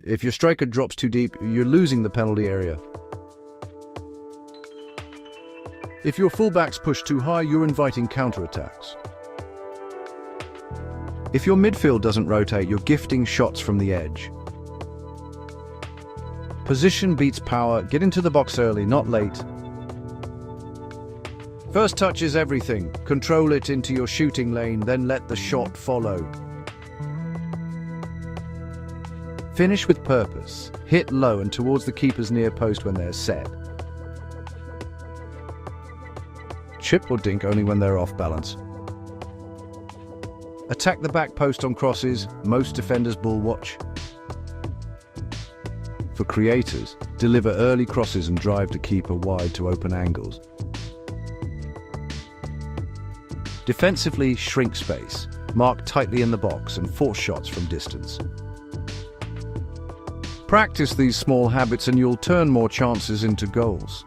If your striker drops too deep, you're losing the penalty area. If your fullbacks push too high, you're inviting counterattacks. If your midfield doesn't rotate, you're gifting shots from the edge. Position beats power. Get into the box early, not late. First touch is everything. Control it into your shooting lane, then let the shot follow. Finish with purpose. Hit low and towards the keeper's near post when they're set. Chip or dink only when they're off balance. Attack the back post on crosses. Most defenders ball watch. For creators, deliver early crosses and drive the keeper wide to open angles. Defensively, shrink space. Mark tightly in the box and force shots from distance. Practice these small habits and you'll turn more chances into goals.